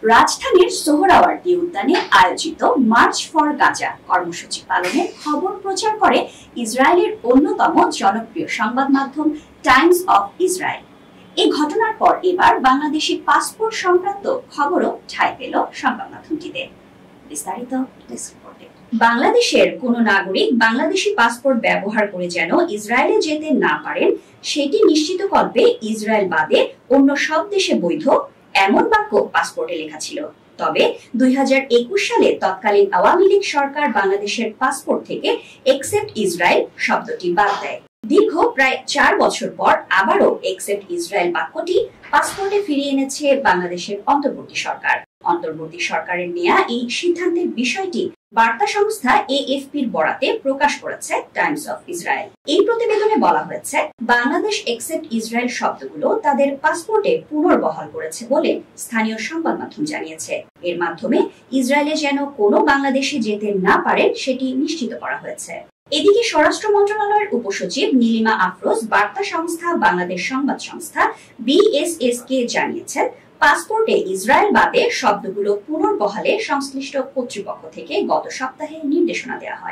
রাজধানীর সোহরাওয়ার্দী উদ্যানে আয়োজিত মার্চ ফর গাজা কর্মসূচি পালনের খবর প্রচার করে ইসরায়েলের অন্যতম জনপ্রিয় সংবাদ মাধ্যম টাইমস অফ ইসরায়েল। এই ঘটনার পর এবার বাংলাদেশি পাসপোর্ট সংক্রান্ত খবরও ঠাঁই পেল সংবাদ মাধ্যমটিতে। বিস্তারিত ডেস্ক রিপোর্টে। বাংলাদেশের কোন নাগরিক বাংলাদেশি পাসপোর্ট ব্যবহার করে যেন ইসরায়েলে যেতে না পারেন সেটি নিশ্চিতকল্পে ইসরায়েল বাদে অন্য সব দেশে বৈধ এমন বাক্য পাসপোর্টে লেখা ছিল। তবে 2021 সালে তৎকালীন আওয়ামী লীগ সরকার বাংলাদেশের পাসপোর্ট থেকে একসেপ্ট ইসরায়েল শব্দটি বাদ দেয়। দীর্ঘ প্রায় 4 বছর পর আবারও একসেপ্ট ইসরায়েল বাক্যটি পাসপোর্টে ফিরিয়ে এনেছে বাংলাদেশের অন্তর্বর্তী সরকার। অন্তর্বর্তী সরকারের নেয়া এই সিদ্ধান্তের বিষয়টি বার্তা সংস্থা এএফপির বরাতে প্রকাশ করেছে টাইমস অফ ইসরায়েল। এই প্রতিবেদনে বলা হয়েছে, বাংলাদেশ একসেপ্ট ইসরায়েল শব্দগুলো তাদের পাসপোর্টে পুনর্বহাল করেছে বলে স্থানীয় সংবাদ মাধ্যম জানিয়েছে। এর মাধ্যমে ইসরায়েলে যেন কোনো বাংলাদেশি যেতে না পারে সেটি নিশ্চিত করা হয়েছে। এদিকে স্বরাষ্ট্র মন্ত্রণালয়ের উপসচিব নীলিমা আফরোজ বার্তা সংস্থা বাংলাদেশ সংবাদ সংস্থা বিএসএস কে জানিয়েছেন, পাসপোর্টে ইসরায়েল বাদে শব্দগুলো পুনর্বহালে সংশ্লিষ্ট কর্তৃপক্ষ থেকে গত সপ্তাহে নির্দেশনা দেওয়া হয়।